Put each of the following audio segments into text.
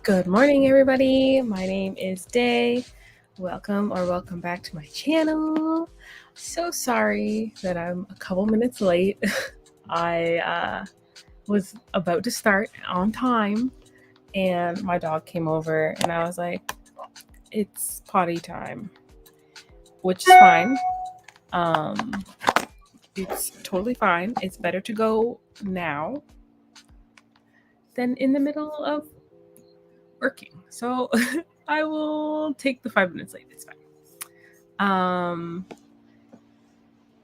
Good morning, everybody. My name is Day. Welcome back to my channel. So sorry that I'm a couple minutes late. I was about to start on time and my dog came over and I was like, it's potty time, which is fine. It's totally fine. It's better to go now than in the middle of working. So I will take the 5 minutes late. It's fine.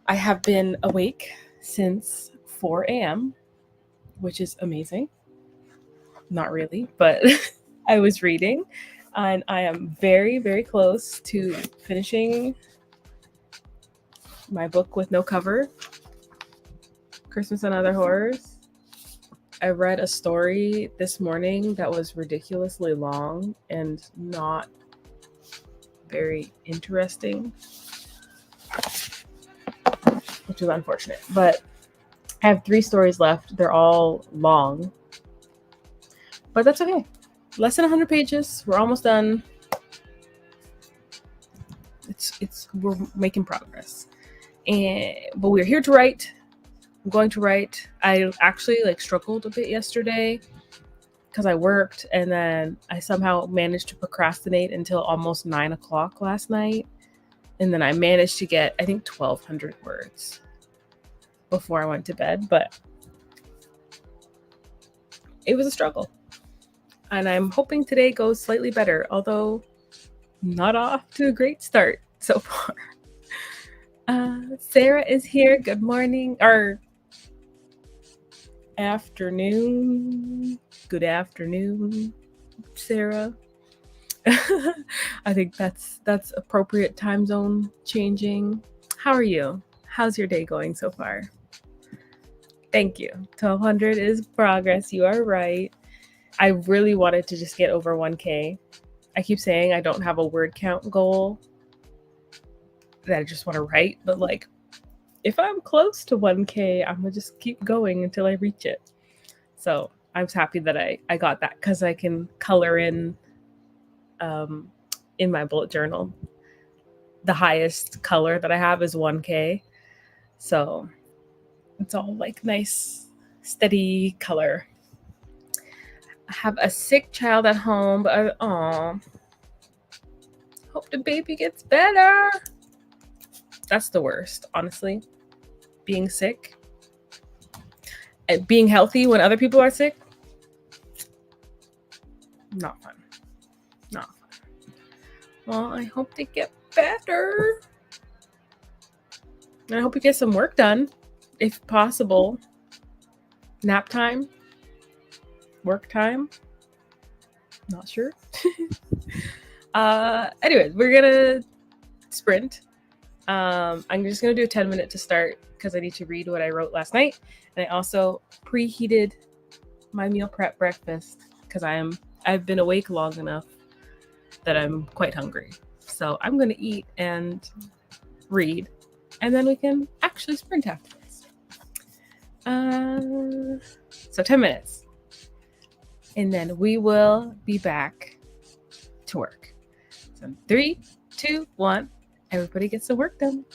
I have been awake since 4 a.m., which is amazing. Not really, but I was reading and I am very, very close to finishing my book with no cover, Christmas and Other Horrors. I read a story this morning that was ridiculously long and not very interesting, which is unfortunate. But I have 3 stories left. They're all long, but that's okay. Less than 100 pages. We're almost done. We're making progress. But we're here to write. I'm going to write. I actually struggled a bit yesterday because I worked and then I somehow managed to procrastinate until almost 9 o'clock last night. And then I managed to get, I think, 1,200 words before I went to bed. But it was a struggle. And I'm hoping today goes slightly better, although not off to a great start so far. Sarah is here. Good morning or afternoon. Good afternoon, Sarah. I think that's appropriate time zone changing. How are you? How's your day going so far? Thank you. 1,200 is progress. You are right. I really wanted to just get over 1K. I keep saying I don't have a word count goal that I just want to write, but if I'm close to 1K, I'm gonna just keep going until I reach it. So I was happy that I got that because I can color in my bullet journal. The highest color that I have is 1K. So it's all nice, steady color. I have a sick child at home, but hope the baby gets better. That's the worst, honestly. Being sick. And being healthy when other people are sick. Not fun. Not fun. Well, I hope they get better. And I hope you get some work done, if possible. Nap time. Work time. Not sure. Anyways, we're gonna sprint. I'm just gonna do a 10-minute to start because I need to read what I wrote last night, and I also preheated my meal prep breakfast because I've been awake long enough that I'm quite hungry. So I'm gonna eat and read, and then we can actually sprint after this. So 10 minutes, and then we will be back to work. So 3, 2, 1. Everybody gets the work done.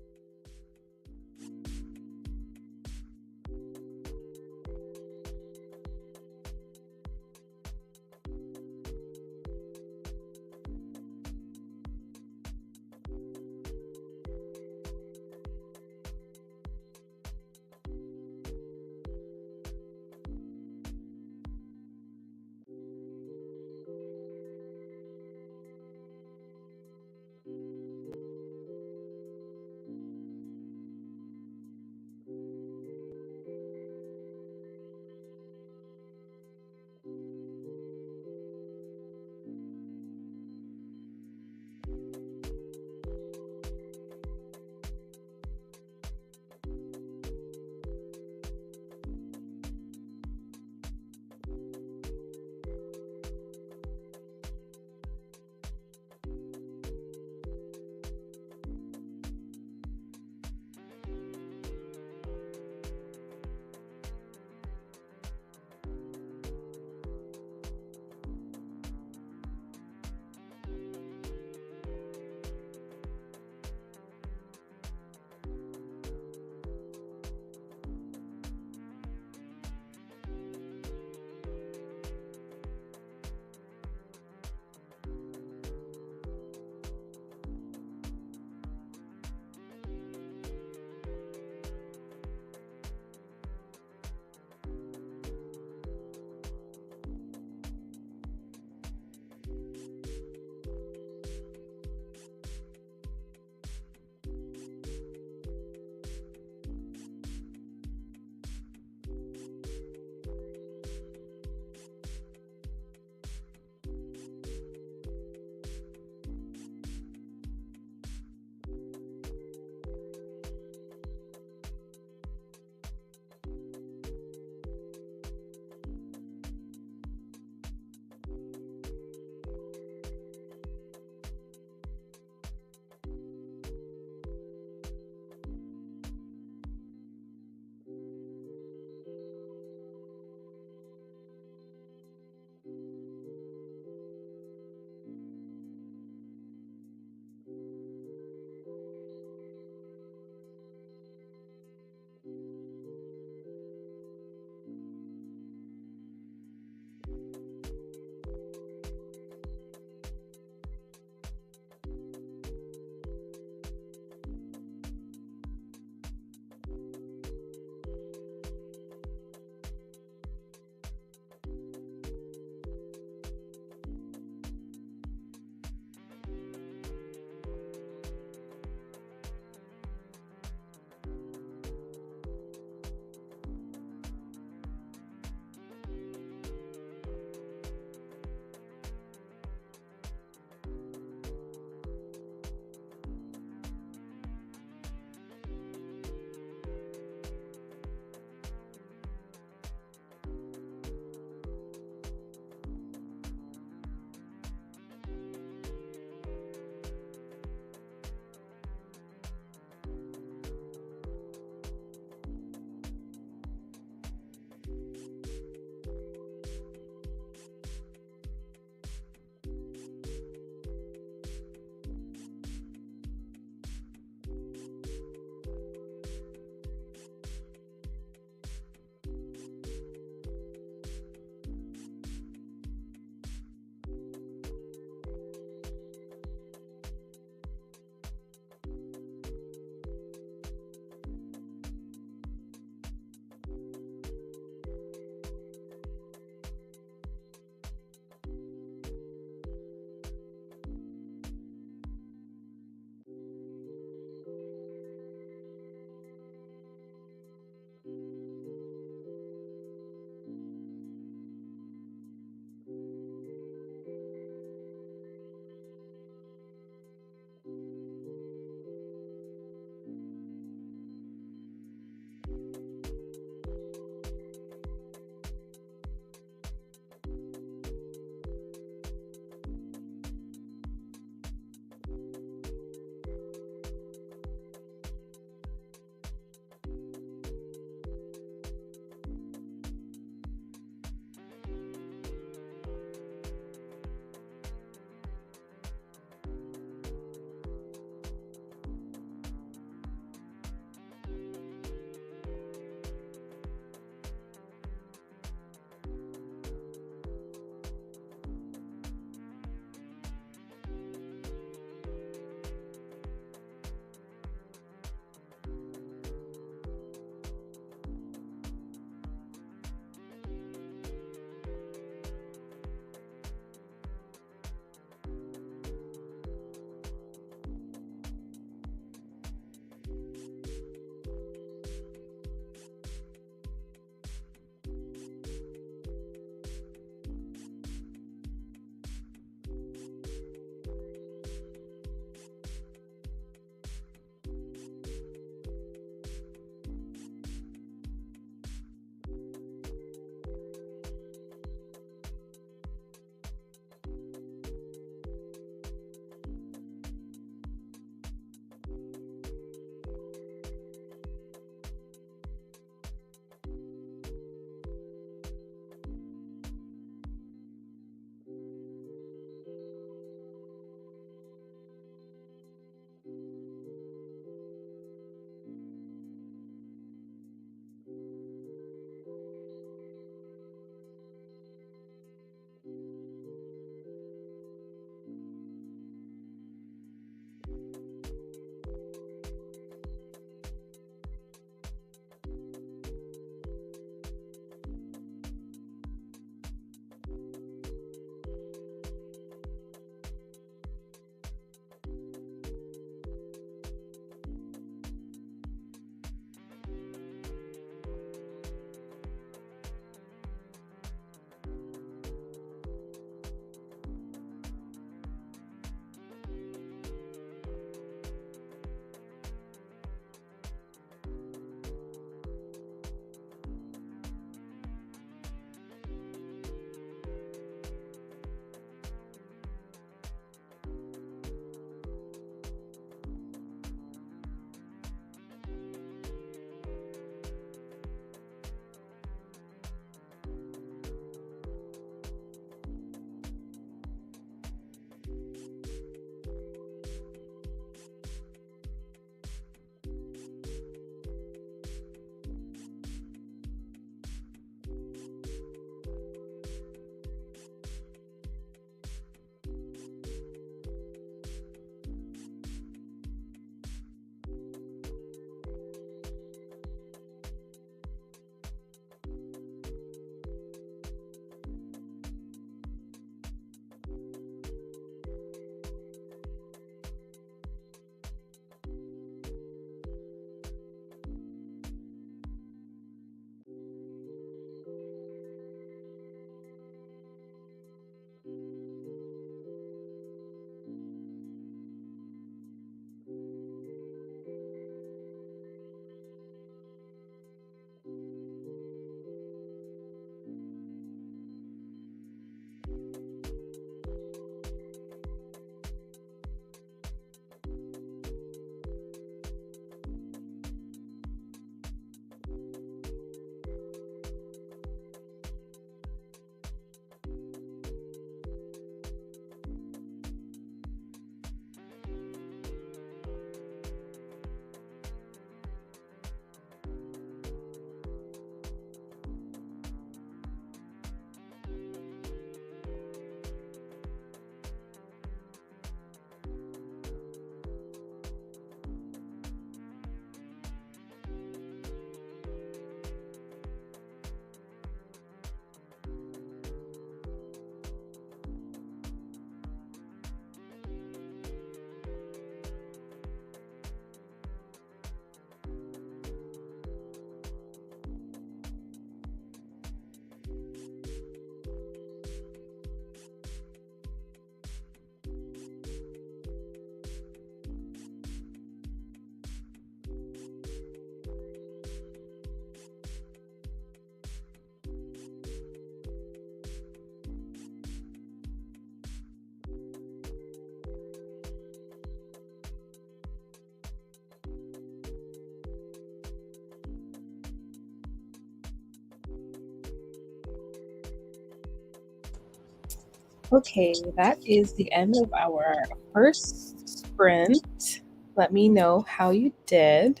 Okay, that is the end of our first sprint. Let me know how you did.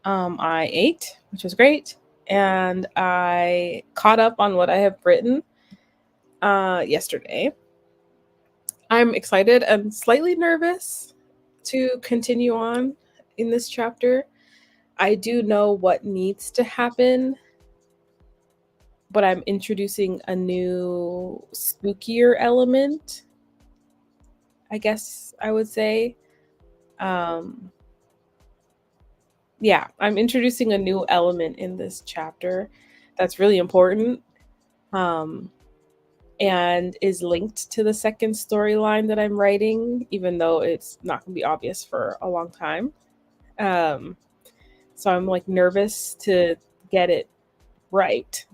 I ate, which was great, and I caught up on what I have written yesterday. I'm excited and slightly nervous to continue on in this chapter. I do know what needs to happen, but I'm introducing a new spookier element, I guess I would say. Um, yeah, I'm introducing a new element in this chapter that's really important, um, and is linked to the second storyline that I'm writing, even though it's not going to be obvious for a long time. Um, so I'm like nervous to get it right.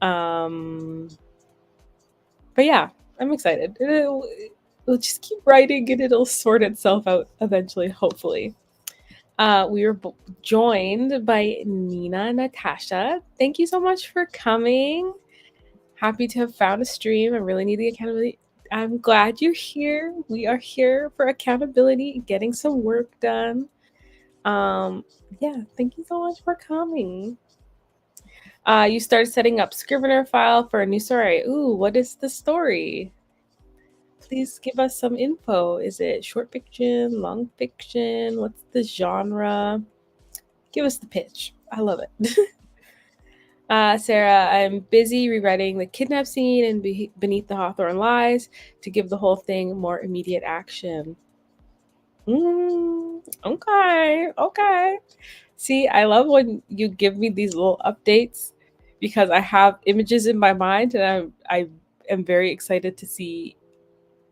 Um, but yeah, I'm excited. We'll just keep writing and it'll sort itself out eventually, hopefully. We were joined by Nina and Natasha. Thank you so much for coming. Happy to have found a stream. I really need the accountability. I'm glad you're here. We are here for accountability, getting some work done. Yeah, thank you so much for coming. You started setting up Scrivener file for a new story. Ooh, what is the story? Please give us some info. Is it short fiction, long fiction? What's the genre? Give us the pitch. I love it. Sarah, I'm busy rewriting the kidnap scene and Beneath the Hawthorne Lies to give the whole thing more immediate action. Okay, okay. See, I love when you give me these little updates because I have images in my mind and I am very excited to see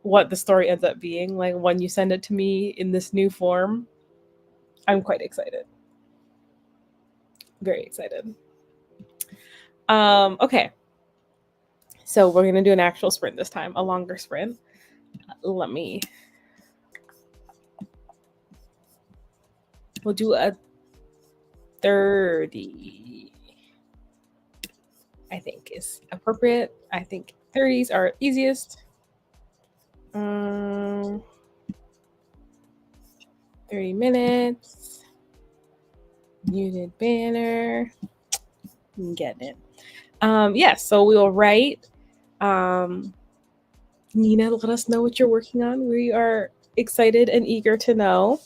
what the story ends up being. Like when you send it to me in this new form, I'm quite excited. Very excited. Okay. So we're gonna do an actual sprint this time, a longer sprint. Let me. We'll do a 30. I think is appropriate. I think 30s are easiest. 30 minutes. Muted banner. I'm getting it. Yes, so we'll write. Nina, let us know what you're working on. We are excited and eager to know.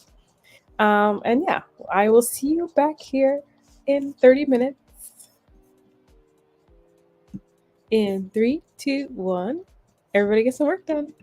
And yeah, I will see you back here in 30 minutes. In 3, 2, 1. Everybody get some work done.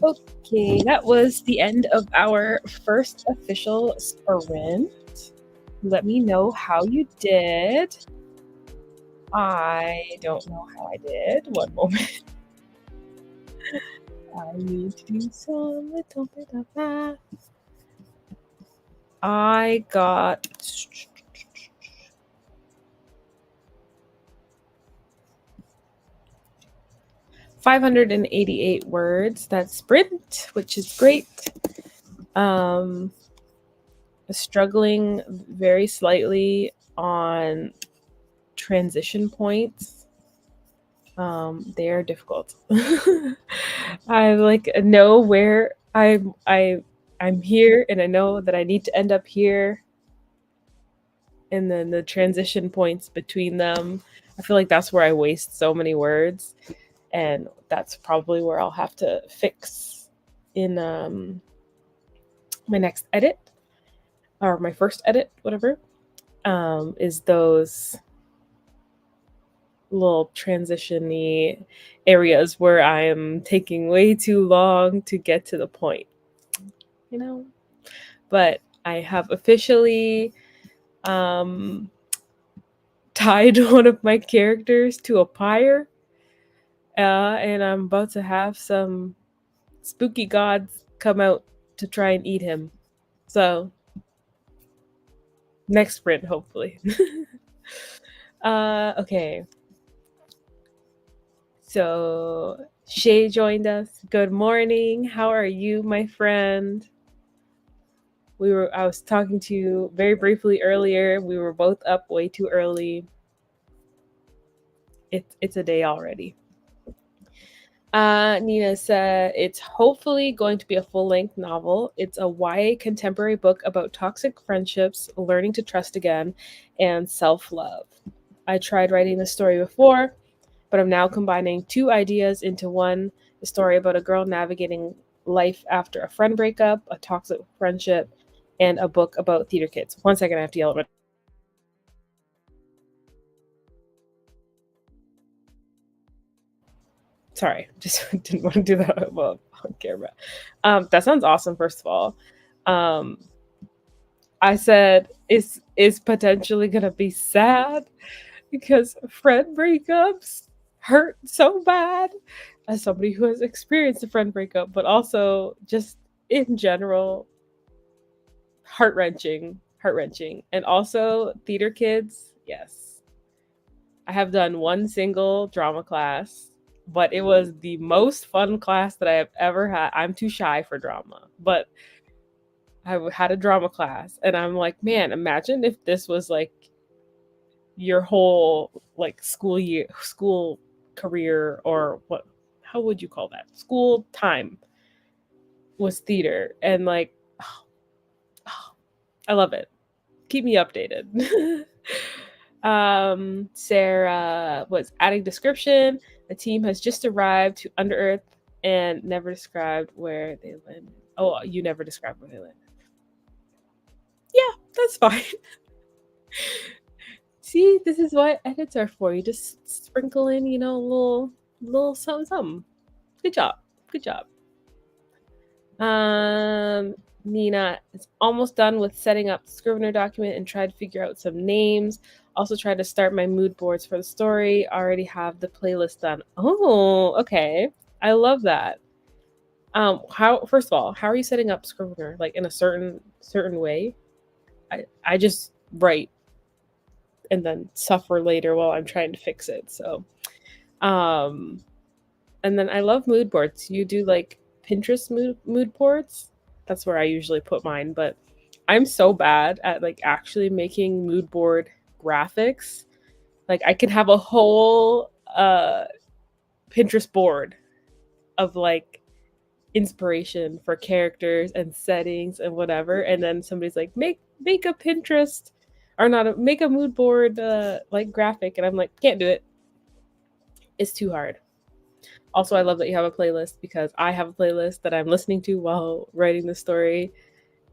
Okay, that was the end of our first official sprint. Let me know how you did. I don't know how I did. One moment. I need to do some little bit of math. I got 588 words. That's sprint, which is great. Struggling very slightly on transition points. They are difficult. I like know where I'm here, and I know that I need to end up here, and then the transition points between them. I feel like that's where I waste so many words, and that's probably where I'll have to fix in my next edit, or my first edit, whatever. Is those little transition-y areas where I am taking way too long to get to the point, you know? But I have officially tied one of my characters to a pyre, and I'm about to have some spooky gods come out to try and eat him. So, next sprint, hopefully. Okay. So, Shay joined us. Good morning. How are you, my friend? I was talking to you very briefly earlier. We were both up way too early. It's a day already. Nina said it's hopefully going to be a full-length novel. It's a YA contemporary book about toxic friendships, learning to trust again, and self-love. I tried writing this story before, but I'm now combining two ideas into one: a story about a girl navigating life after a friend breakup, a toxic friendship, and a book about theater kids. 1 second, I have to yell at my. Sorry, just didn't want to do that. Well, I don't care about. That sounds awesome. First of all, um, I said is potentially gonna be sad because friend breakups hurt so bad. As somebody who has experienced a friend breakup, but also just in general, heart wrenching, and also theater kids. Yes, I have done one single drama class, but it was the most fun class that I have ever had. I'm too shy for drama, but I had a drama class, and I'm like, man, imagine if this was like your whole like school career, or what? How would you call that? School time was theater, and like, oh, oh, I love it. Keep me updated. Sarah was adding description. The team has just arrived to Under Earth and never described where they landed. Oh, you never described where they landed. Yeah, that's fine. See, this is what edits are for. You just sprinkle in, a little something, something. Good job. Good job. Nina is almost done with setting up the Scrivener document and tried to figure out some names. Also tried to start my mood boards for the story. Already have the playlist done. Oh, okay. I love that. How first of all, how are you setting up Scrivener? Like in a certain way? I just write and then suffer later while I'm trying to fix it. So um and then I love mood boards. You do like Pinterest mood boards? That's where I usually put mine, but I'm so bad at like actually making mood board graphics. Like I can have a whole Pinterest board of like inspiration for characters and settings and whatever, and then somebody's like make a Pinterest, or not make a mood board like graphic, and I'm like, can't do it. It's too hard. Also, I love that you have a playlist, because I have a playlist that I'm listening to while writing the story,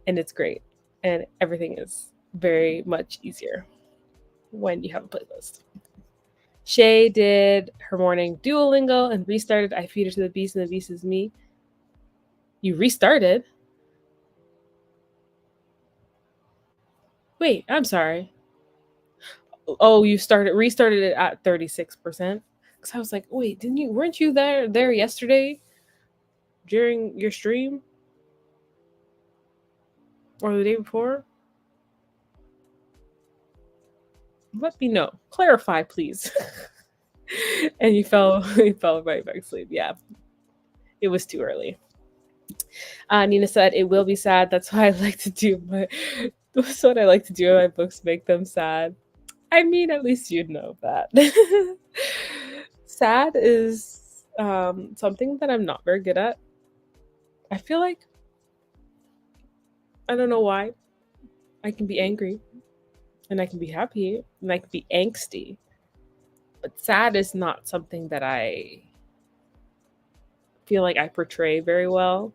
and it's great. And everything is very much easier when you have a playlist. Shay did her morning Duolingo and restarted I Feed Her to the Beast and the Beast is Me. You restarted? Wait, I'm sorry. Oh, you restarted it at 36%? Because I was like, wait, weren't you there yesterday during your stream? Or the day before? Let me know. Clarify, please. And you fell right back asleep. Yeah. It was too early. Nina said, "It will be sad. That's why I like to do my. That's what I like to do in my books. Make them sad." I mean, at least you'd know that. Sad is something that I'm not very good at. I feel like I don't know why. I can be angry, and I can be happy, and I can be angsty. But sad is not something that I feel like I portray very well.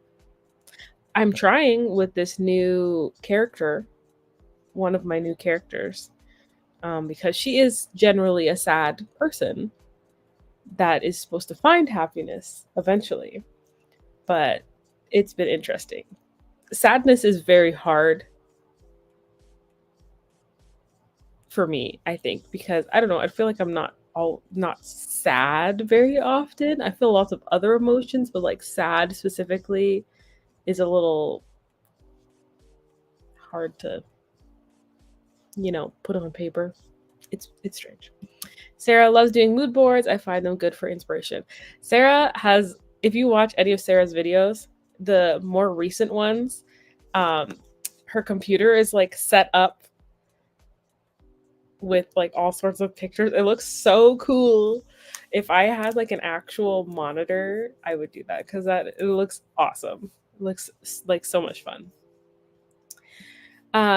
I'm trying with this new character, one of my new characters, because she is generally a sad person that is supposed to find happiness eventually. But it's been interesting. Sadness is very hard for me, I think, because I don't know, I feel like I'm not sad very often. I feel lots of other emotions, but like sad specifically is a little hard to, put on paper. It's strange. Sarah loves doing mood boards. I find them good for inspiration. Sarah has, if you watch any of Sarah's videos, the more recent ones, her computer is like set up with like all sorts of pictures. It looks so cool. If I had like an actual monitor, I would do that because it looks awesome. It looks like so much fun.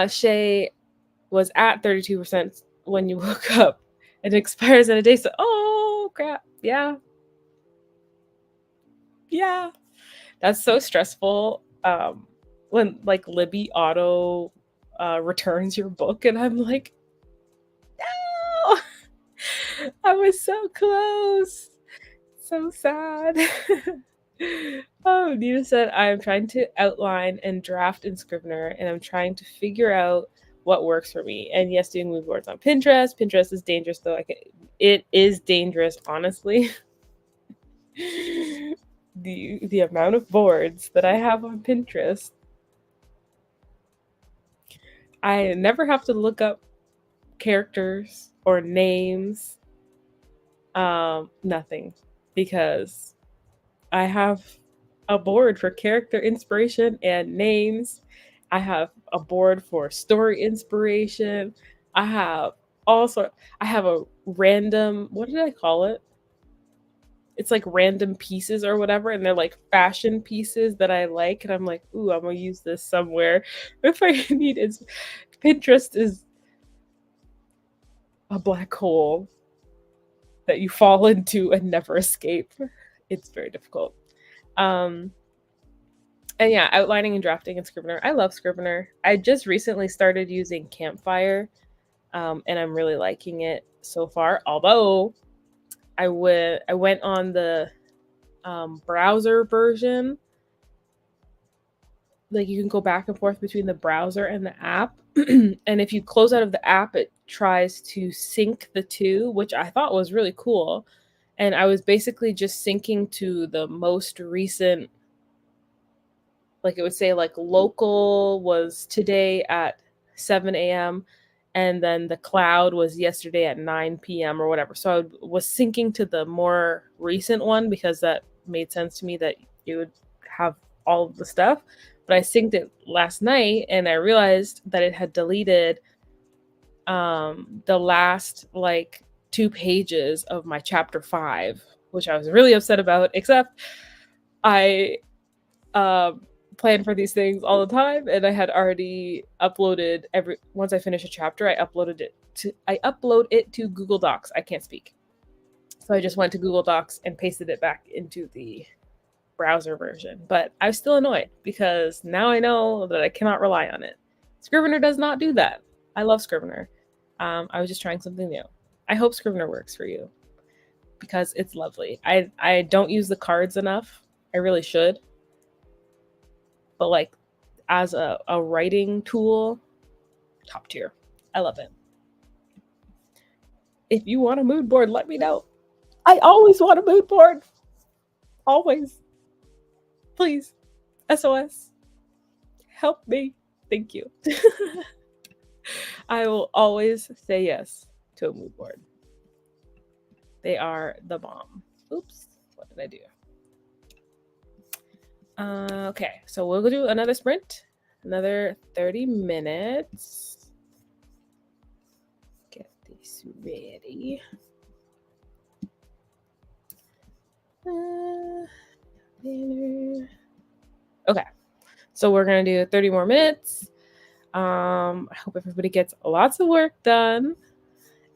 Shay was at 32% when you woke up. It expires in a day. So, oh crap. Yeah. That's so stressful. When like Libby auto returns your book, and I'm like, no, I was so close. So sad. Oh, Nina said, I'm trying to outline and draft in Scrivener, and I'm trying to figure out what works for me. And yes, doing mood boards on Pinterest. Pinterest is dangerous, though. It is dangerous, honestly. The amount of boards that I have on Pinterest. I never have to look up characters or names. Nothing, because I have a board for character inspiration and names. I have a board for story inspiration. I have I have a random, what did I call it? It's like random pieces or whatever, and they're like fashion pieces that I like, and I'm like, ooh, I'm gonna use this somewhere if I need it. Pinterest is a black hole that you fall into and never escape. It's very difficult. And yeah, outlining and drafting in Scrivener. I love Scrivener. I just recently started using Campfire, and I'm really liking it so far. Although I went on the browser version. Like you can go back and forth between the browser and the app. And if you close out of the app, it tries to sync the two, which I thought was really cool. And I was basically just syncing to the most recent, like it would say like local was today at 7 a.m. and then the cloud was yesterday at 9 p.m. or whatever. So I was syncing to the more recent one because that made sense to me that you would have all of the stuff. But I synced it last night and I realized that it had deleted the last like 2 pages of my chapter 5, which I was really upset about, except I plan for these things all the time, and I had already uploaded once I finish a chapter, I upload it to Google Docs. I can't speak. So I just went to Google Docs and pasted it back into the browser version. But I was still annoyed because now I know that I cannot rely on it. Scrivener does not do that. I love Scrivener. I was just trying something new. I hope Scrivener works for you because it's lovely. I don't use the cards enough. I really should. but like as a writing tool, top tier. I love it. If you want a mood board, let me know. I always want a mood board. Always. Please. SOS. Help me. Thank you. I will always say yes to a mood board. They are the bomb. Oops. What did I do? Okay, so we'll do another sprint. Another 30 minutes. Get this ready. Okay, so we're gonna do 30 more minutes. I hope everybody gets lots of work done,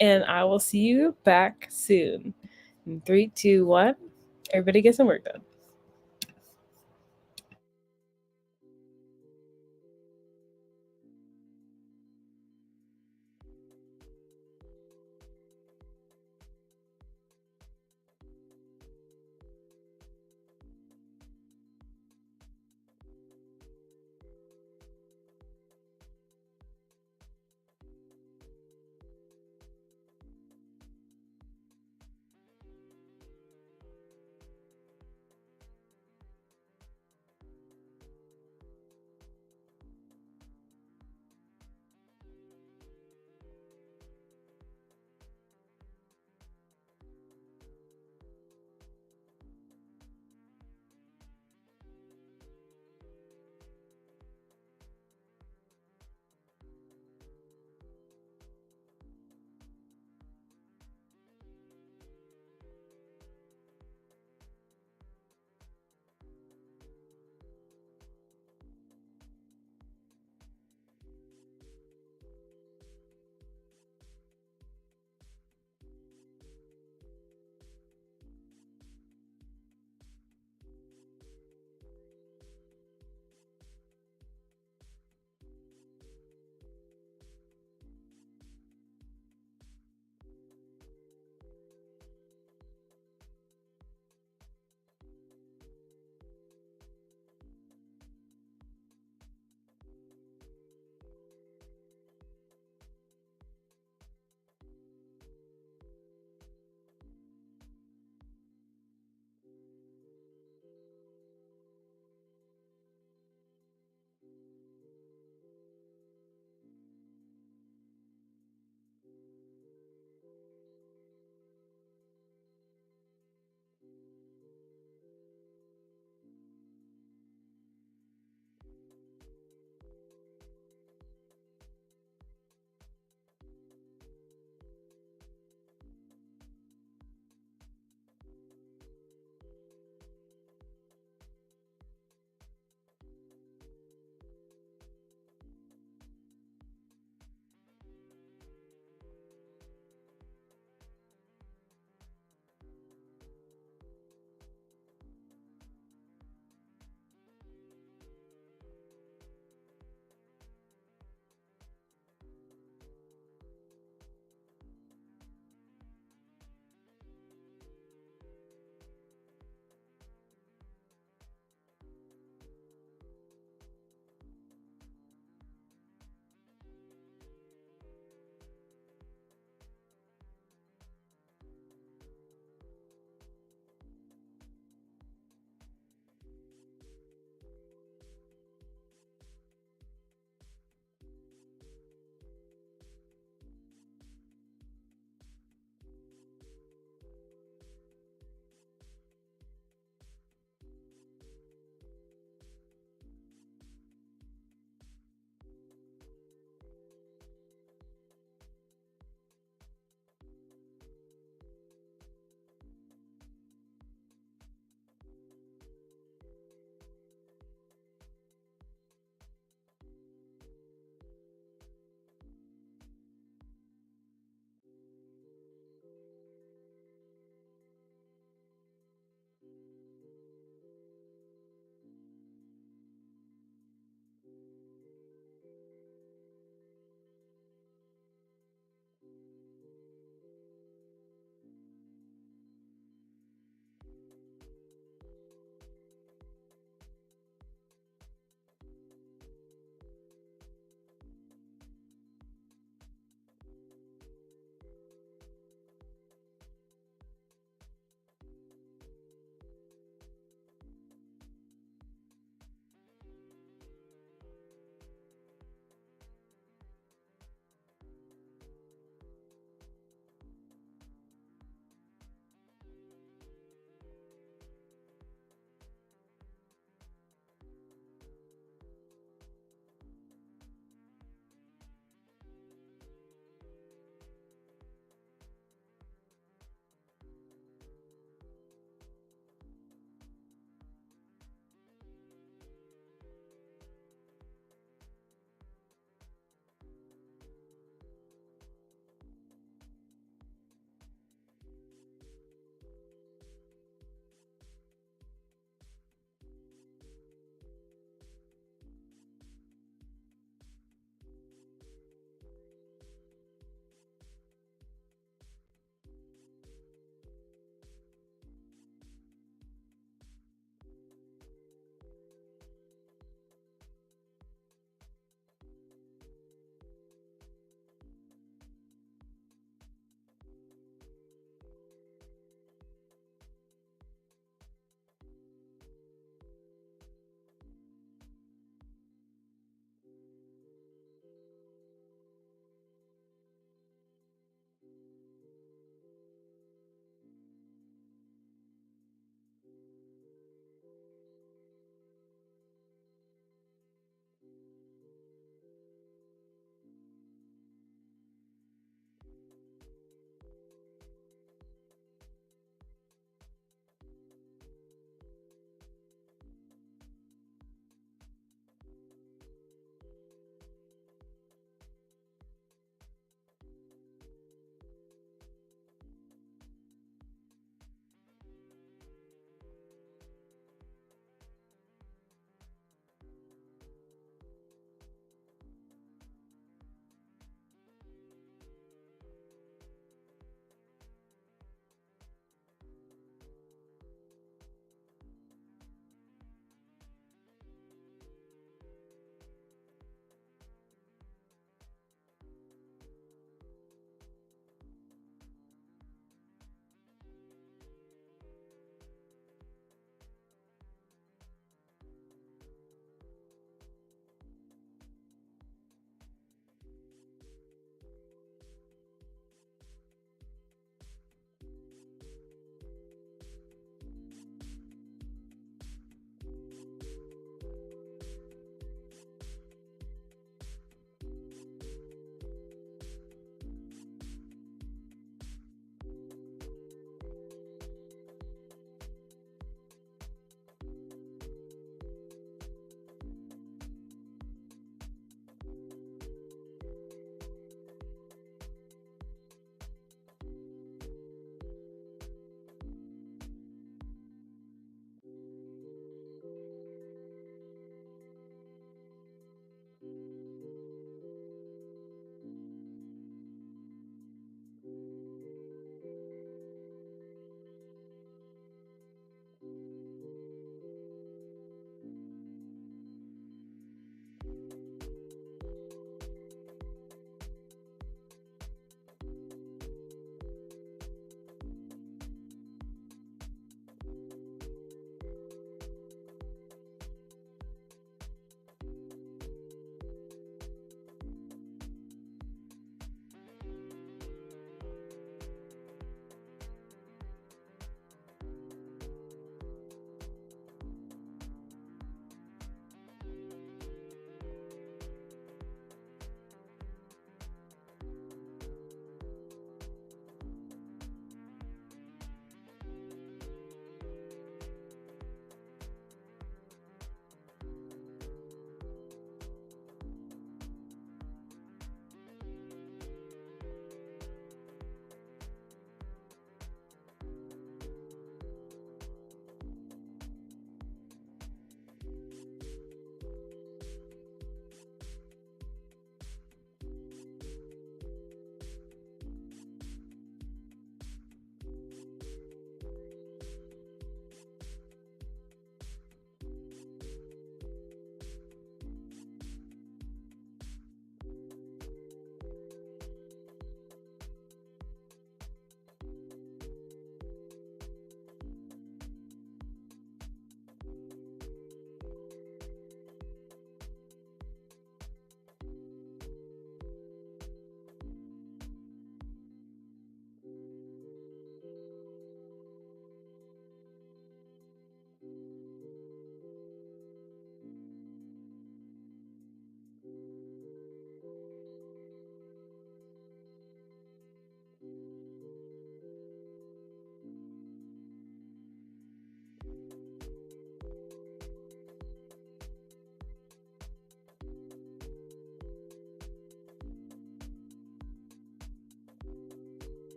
and I will see you back soon. In 3, 2, 1. Everybody get some work done.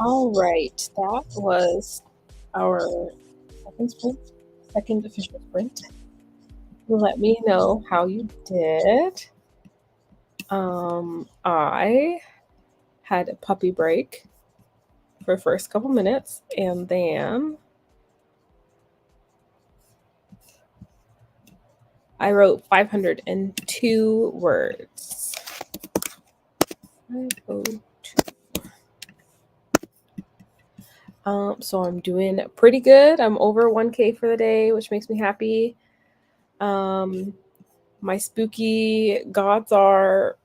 All right, that was our second official sprint. Let me know how you did. I had a puppy break for the first couple minutes, and then I wrote 502 words. 502. So I'm doing pretty good. I'm over 1K for the day, which makes me happy. My spooky gods are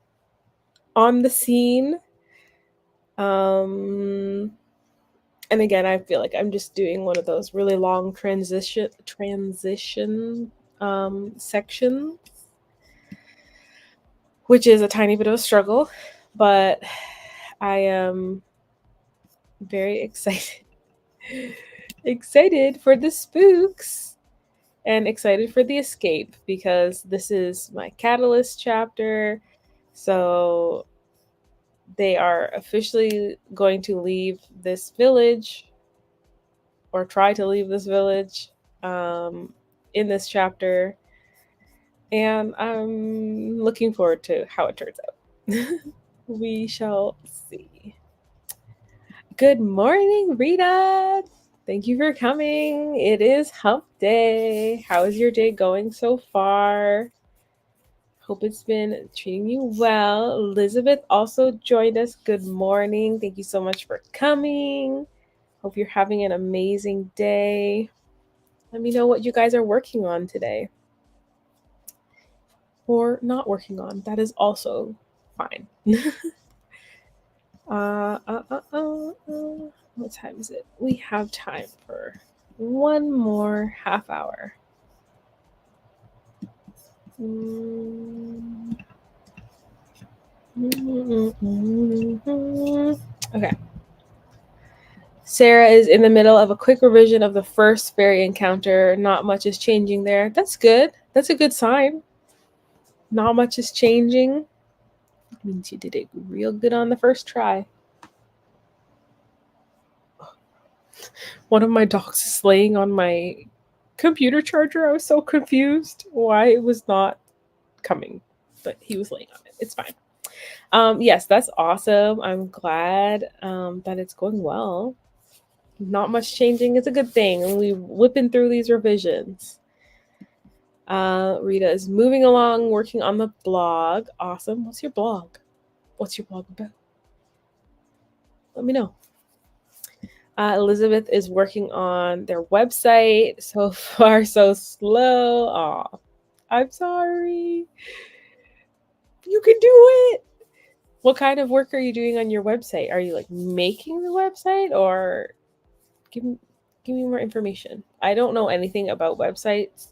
on the scene. And again, I feel like I'm just doing one of those really long transition sections, which is a tiny bit of a struggle, but I am very excited for the spooks and excited for the escape because this is my catalyst chapter. So they are officially going to leave this village or try to leave this village in this chapter. And I'm looking forward to how it turns out. We shall see. Good morning, Rita. Thank you for coming. It is hump day. How is your day going so far? Hope it's been treating you well. Elizabeth also joined us. Good morning. Thank you so much for coming. Hope you're having an amazing day. Let me know what you guys are working on today or not working on. That is also fine. What time is it? We have time for one more half hour. Okay. Sarah is in the middle of a quick revision of the first fairy encounter. Not much is changing there. That's good. That's a good sign. Not much is changing. It means you did it real good on the first try. One of my dogs is laying on my computer charger. I was so confused why it was not coming, but he was laying on it. It's fine. Yes, that's awesome. I'm glad that it's going well. Not much changing is a good thing, and we're whipping through these revisions. Rita is moving along, working on the blog. Awesome. What's your blog? What's your blog about? Let me know. Elizabeth is working on their website. So far, so slow. Aw, I'm sorry. You can do it. What kind of work are you doing on your website? Are you like making the website, or give me more information? I don't know anything about websites.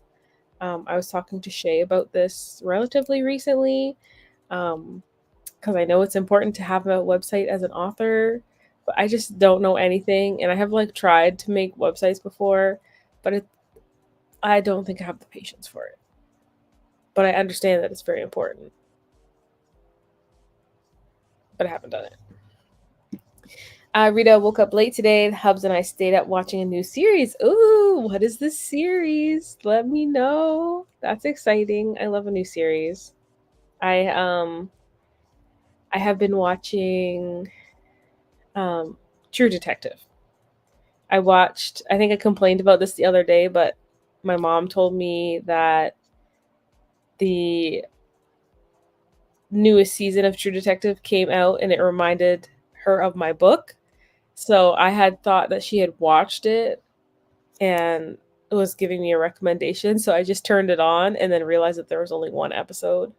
I was talking to Shay about this relatively recently because I know it's important to have a website as an author, but I just don't know anything. And I have like tried to make websites before, but I don't think I have the patience for it. But I understand that it's very important. But I haven't done it. Rita woke up late today. The Hubs and I stayed up watching a new series. Ooh, what is this series? Let me know. That's exciting. I love a new series. I have been watching True Detective. I think I complained about this the other day, but my mom told me that the newest season of True Detective came out and it reminded her of my book. So I had thought that she had watched it and was giving me a recommendation. So I just turned it on and then realized that there was only one episode.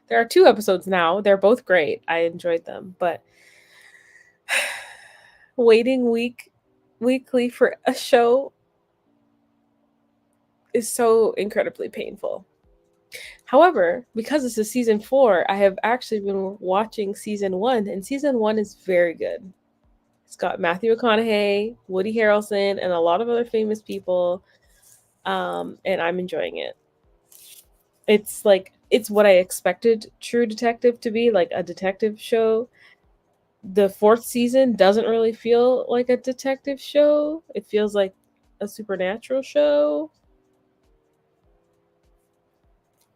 There are 2 episodes now. They're both great. I enjoyed them, but waiting weekly for a show is so incredibly painful. However, because this is season 4, I have actually been watching season 1, and season 1 is very good. It's got Matthew McConaughey, Woody Harrelson, and a lot of other famous people, and I'm enjoying it. It's what I expected True Detective to be, like a detective show. The fourth season doesn't really feel like a detective show. It feels like a supernatural show.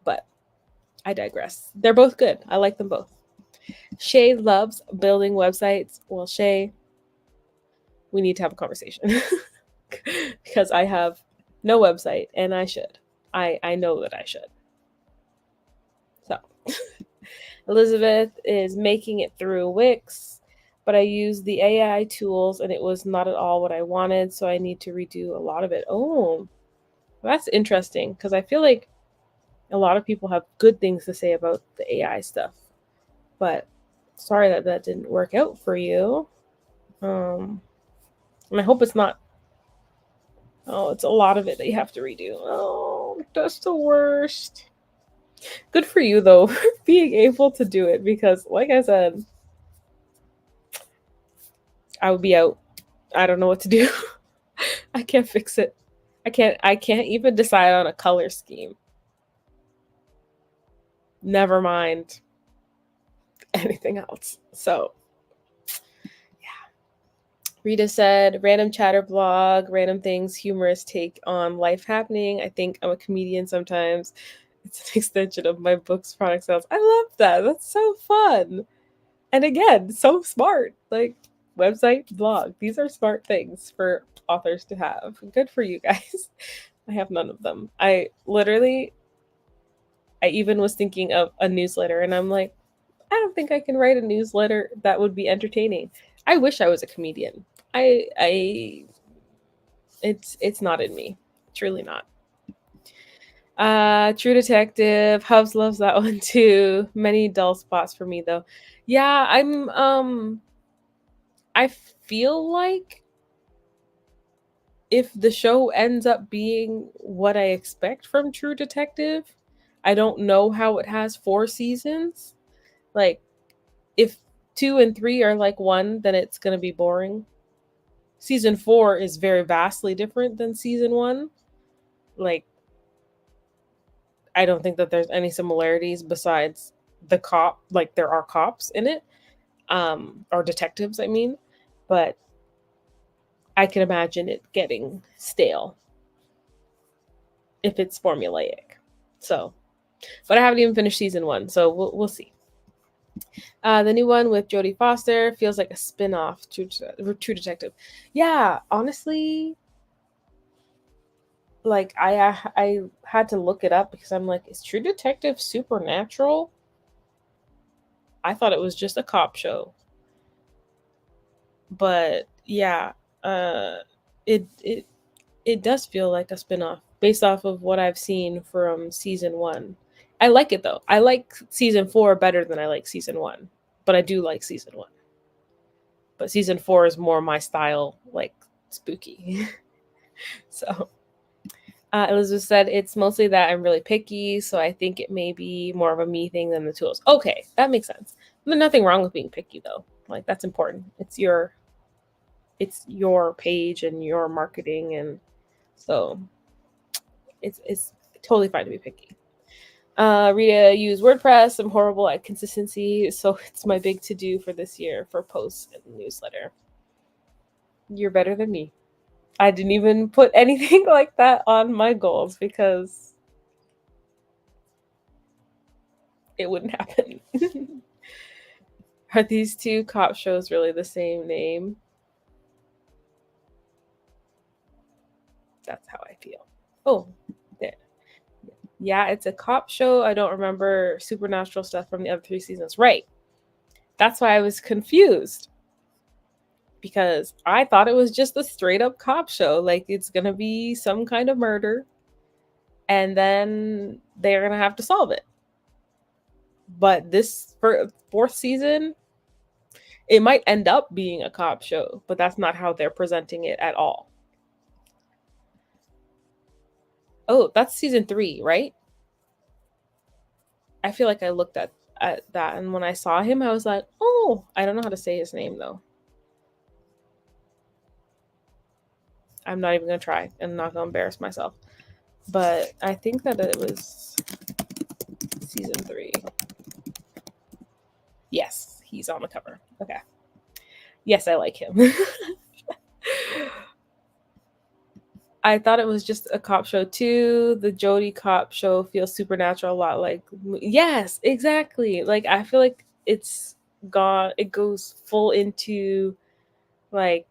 But I digress. They're both good. I like them both. Shay loves building websites. Well, Shay, we need to have a conversation because I have no website and I should. I know that I should. So Elizabeth is making it through Wix, but I used the AI tools and it was not at all what I wanted, so I need to redo a lot of it. Oh, that's interesting because I feel like a lot of people have good things to say about the AI stuff, but sorry that that didn't work out for you. And I hope it's not. Oh, it's a lot of it that you have to redo. Oh, that's the worst. Good for you though, being able to do it because, like I said, I would be out. I don't know what to do. I can't fix it. I can't even decide on a color scheme. Never mind anything else. So Rita said, random chatter blog, random things, humorous take on life happening. I think I'm a comedian sometimes. It's an extension of my book's product sales. I love that. That's so fun. And again, so smart. Like website, blog. These are smart things for authors to have. Good for you guys. I have none of them. I even was thinking of a newsletter and I'm like, I don't think I can write a newsletter that would be entertaining. I wish I was a comedian. I it's not in me. Truly not. True Detective. Hubs loves that one too. Many dull spots for me though. Yeah, I feel like if the show ends up being what I expect from True Detective, I don't know how it has 4 seasons. Like if 2 and 3 are like one, then it's gonna be boring. Season 4 is very vastly different than season 1. Like I don't think that there's any similarities besides the cop, like there are cops in it, or detectives, I mean, but I can imagine it getting stale if it's formulaic. So, but I haven't even finished season 1, so we'll see. The new one with Jodie Foster feels like a spin-off to True Detective. Yeah, honestly, like I had to look it up because I'm like, is True Detective supernatural? I thought it was just a cop show. But yeah, uh it it does feel like a spin-off based off of what I've seen from season 1. I like it though. I like season 4 better than I like season 1, but I do like season 1. But season 4 is more my style, like spooky. So Elizabeth said it's mostly that I'm really picky, so I think it may be more of a me thing than the tools. Okay, that makes sense. There's nothing wrong with being picky though. Like that's important. It's your page and your marketing, and so it's totally fine to be picky. Rita used WordPress. I'm horrible at consistency, so it's my big to do for this year for posts and newsletter. You're better than me. I didn't even put anything like that on my goals because it wouldn't happen. Are these two cop shows really the same name? That's how I feel. Oh, there. Yeah, it's a cop show. I don't remember supernatural stuff from the other 3 seasons. Right. That's why I was confused. Because I thought it was just a straight up cop show. Like it's going to be some kind of murder and then they're going to have to solve it. But this fourth season, it might end up being a cop show, but that's not how they're presenting it at all. Oh, that's season 3, right? I feel like I looked at that, and when I saw him, I was like, oh, I don't know how to say his name though. I'm not even gonna try. I'm not gonna embarrass myself. But I think that it was season 3. Yes, he's on the cover. Okay. Yes, I like him. I thought it was just a cop show too. The Jodie cop show feels supernatural a lot like, yes, exactly. Like I feel like it goes full into like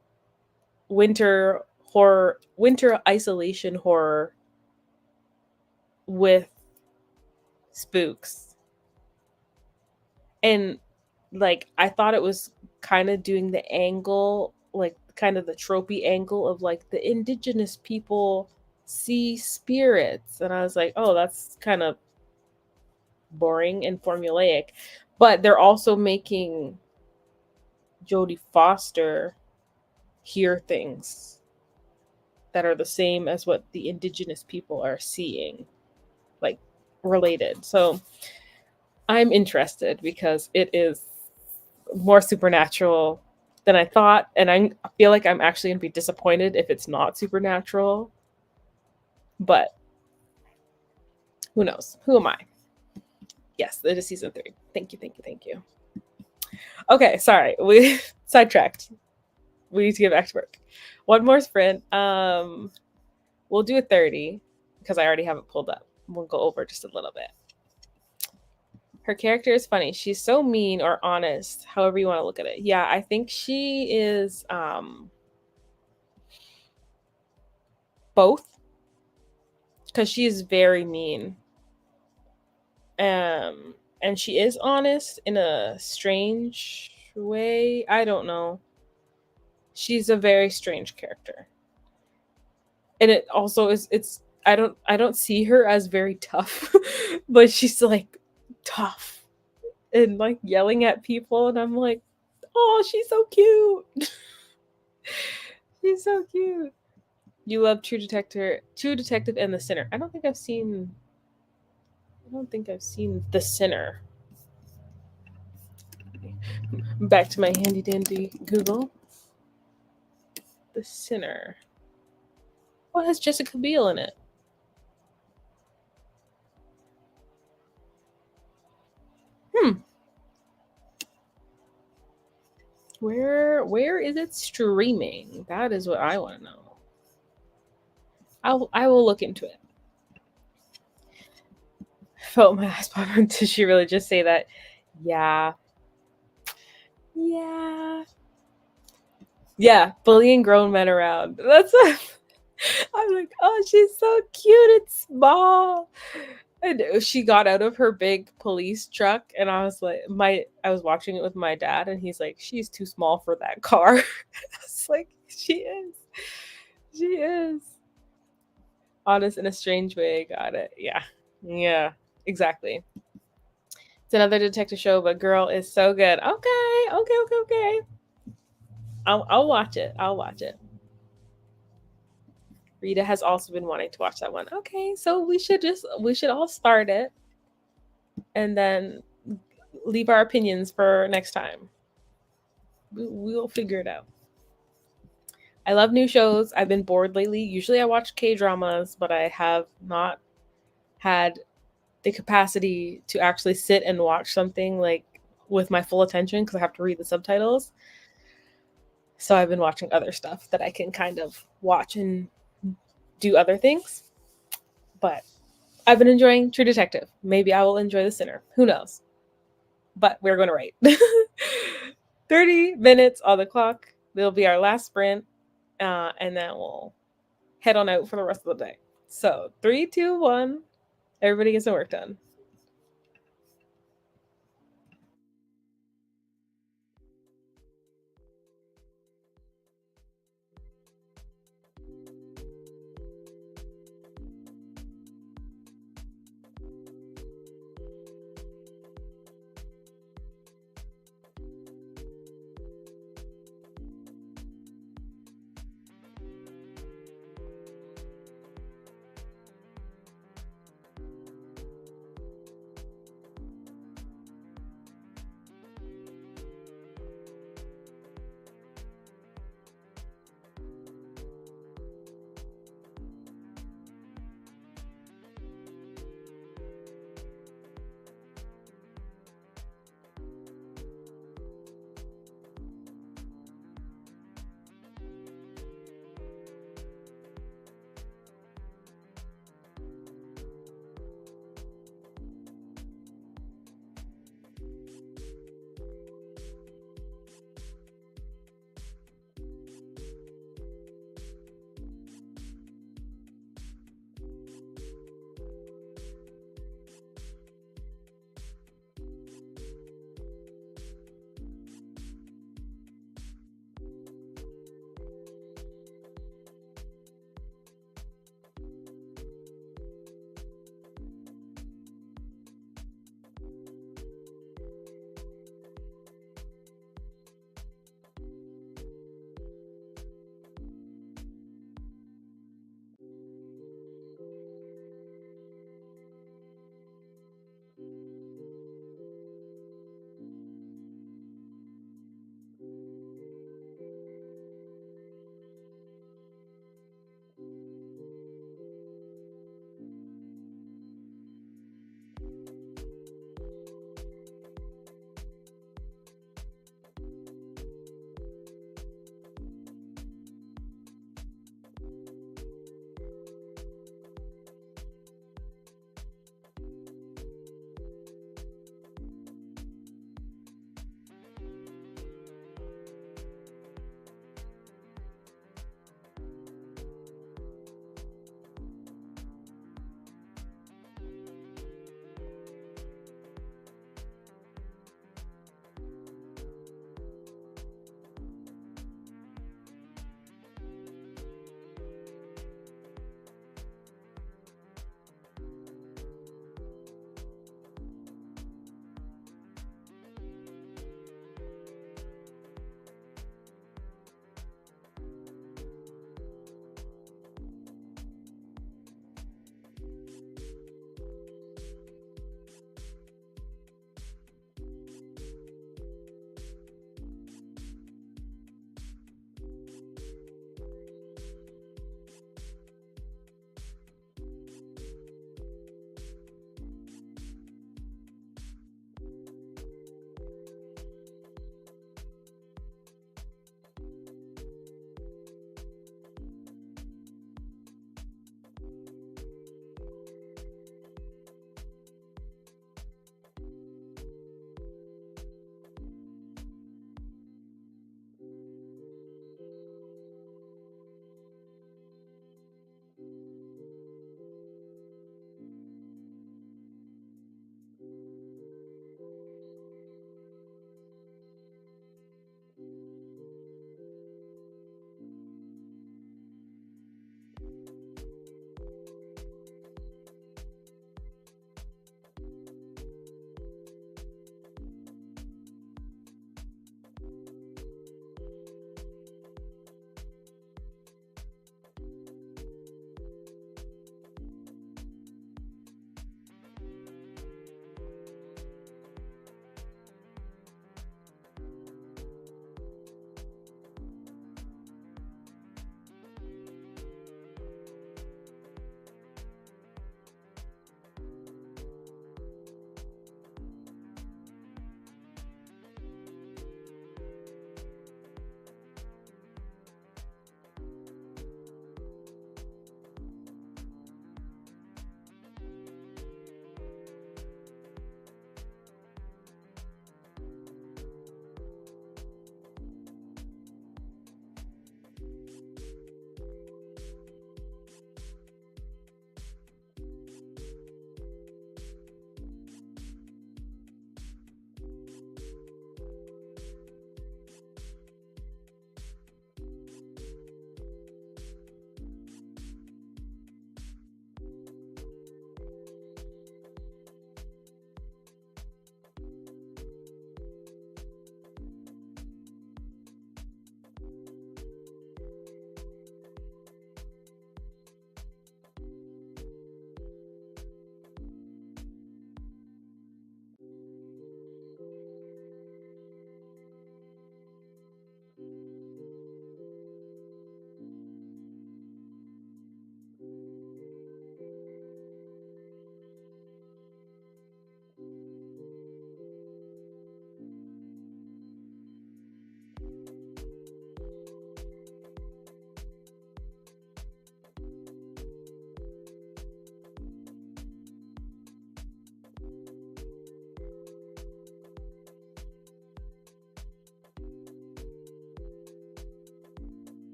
winter isolation horror with spooks. And like I thought it was kind of doing the angle, like kind of the tropey angle of like the indigenous people see spirits. And I was like, oh, that's kind of boring and formulaic. But they're also making Jodie Foster hear things that are the same as what the indigenous people are seeing, like related. So I'm interested because it is more supernatural than I thought, and I feel like I'm actually going to be disappointed if it's not supernatural. But who knows? Who am I? Yes, it is season 3. Thank you, thank you, thank you. Okay, sorry, we sidetracked. We need to get back to work. One more sprint. We'll do a 30 because I already have it pulled up. We'll go over just a little bit. Her character is funny. She's so mean or honest, however you want to look at it. Yeah, I think she is both, because she is very mean. And she is honest in a strange way. I don't know. She's a very strange character. And it also is I don't see her as very tough, but she's like tough and like yelling at people, and I'm like, oh, she's so cute. She's so cute. You love True Detective and The Sinner. I don't think I've seen The Sinner. Back to my handy dandy Google. The Sinner. What has Jessica Biel in it? Where is it streaming? That is what I want to know. I will look into it. Felt my eyes pop. Did she really just say that? Yeah. Yeah. Yeah. Bullying grown men around. That's what I'm like, oh, she's so cute and small. And she got out of her big police truck, and I was like, I was watching it with my dad, and he's like, she's too small for that car. I was like, she is. She is. Honest in a strange way. Got it. Yeah. Yeah. Exactly. It's another detective show, but girl is so good. Okay. Okay. Okay. Okay. I'll watch it. I'll watch it. Rita has also been wanting to watch that one. Okay, so we should all start it and then leave our opinions for next time. We'll figure it out. I love new shows. I've been bored lately. Usually I watch K-dramas, but I have not had the capacity to actually sit and watch something like with my full attention because I have to read the subtitles. So I've been watching other stuff that I can kind of watch and do other things. But I've been enjoying True Detective. Maybe I will enjoy The Sinner. Who knows? But we're going to write. 30 minutes on the clock. It'll be our last sprint. And then we'll head on out for the rest of the day. So 3, 2, 1. Everybody gets some work done.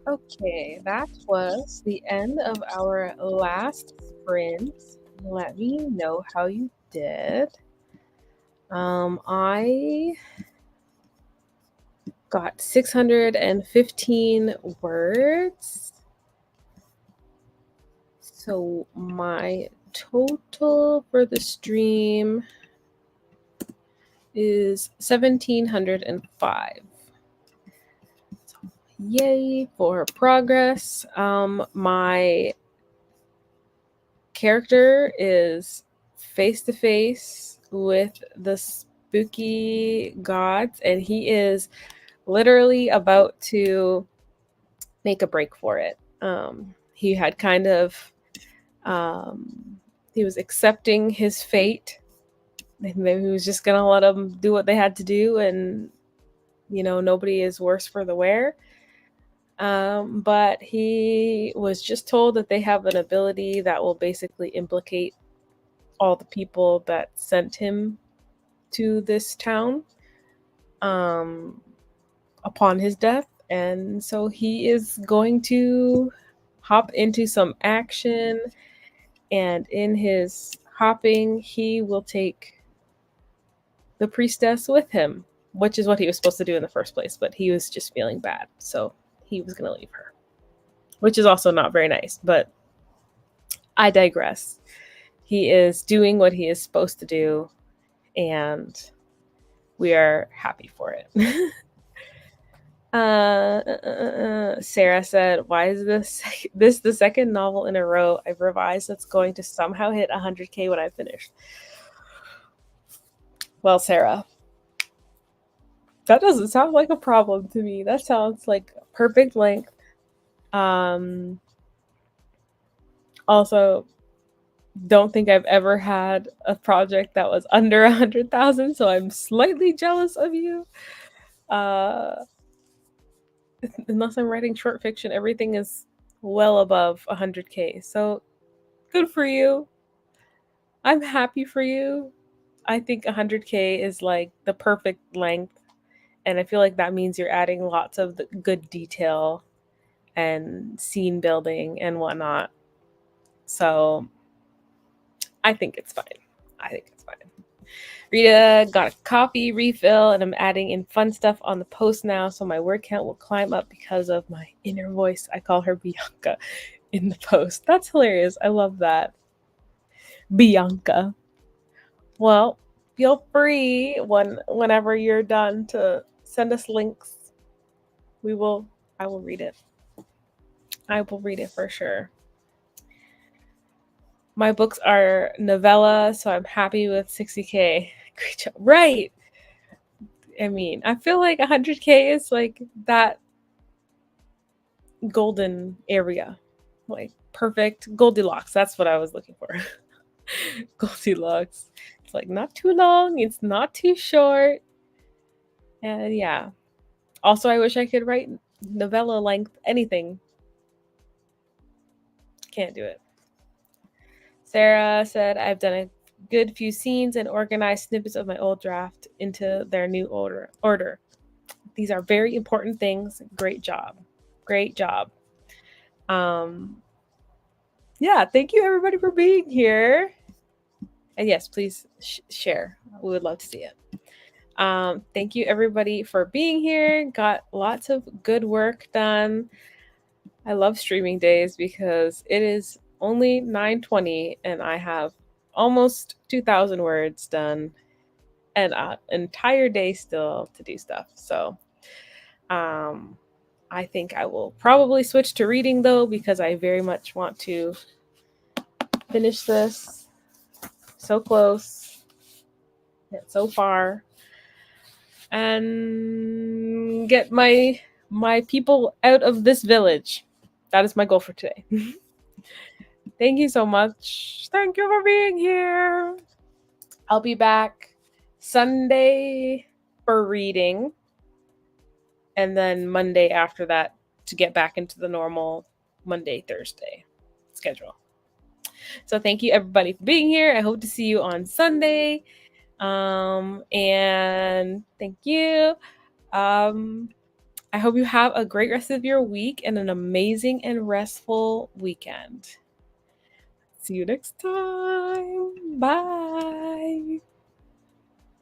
Okay, that was the end of our last sprint. Let me know how you did. I got 615 words. So my total for the stream is 1,705. So, yay for progress. My character is face to face with the spooky gods, and he is literally about to make a break for it. He had kind of he was accepting his fate, and maybe he was just gonna let them do what they had to do, and nobody is worse for the wear. But he was just told that they have an ability that will basically implicate all the people that sent him to this town upon his death. And so he is going to hop into some action. And in his hopping, he will take the priestess with him, which is what he was supposed to do in the first place. But he was just feeling bad. So he was going to leave her, which is also not very nice. But I digress. He is doing what he is supposed to do. And we are happy for it. Sarah said, "Why is this the second novel in a row I've revised that's going to somehow hit 100K when I finish?" Well, Sarah, that doesn't sound like a problem to me. That sounds like perfect length. Also, don't think I've ever had a project that was under 100,000, so I'm slightly jealous of you. Unless I'm writing short fiction, everything is well above 100K. So good for you. I'm happy for you. I think 100K is like the perfect length. And I feel like that means you're adding lots of the good detail and scene building and whatnot. So I think it's fine. I think it's fine. Rita got a coffee refill, and I'm adding in fun stuff on the post now, so my word count will climb up because of my inner voice. I call her Bianca in the post. That's hilarious. I love that. Bianca. Well, feel free whenever you're done to send us links. I will read it. I will read it for sure. My books are novella, so I'm happy with 60K. Great job. Right. I mean, I feel like 100K is like that golden area. Like perfect Goldilocks. That's what I was looking for. Goldilocks. It's like not too long, it's not too short. And yeah. Also, I wish I could write novella length anything. Can't do it. Sarah said, "I've done a good few scenes and organized snippets of my old draft into their new order. These are very important things. Great job. Great job." Yeah, thank you everybody for being here. And yes, please share. We would love to see it. Thank you everybody for being here. Got lots of good work done. I love streaming days because it is only 9:20 and I have almost 2,000 words done and an entire day still to do stuff. So I think I will probably switch to reading though, because I very much want to finish this. So close, yet so far, and get my people out of this village. That is my goal for today. Thank you so much. Thank you for being here. I'll be back Sunday for reading, and then Monday after that to get back into the normal Monday, Thursday schedule. So thank you everybody for being here. I hope to see you on Sunday. And thank you. I hope you have a great rest of your week and an amazing and restful weekend. See you next time. Bye.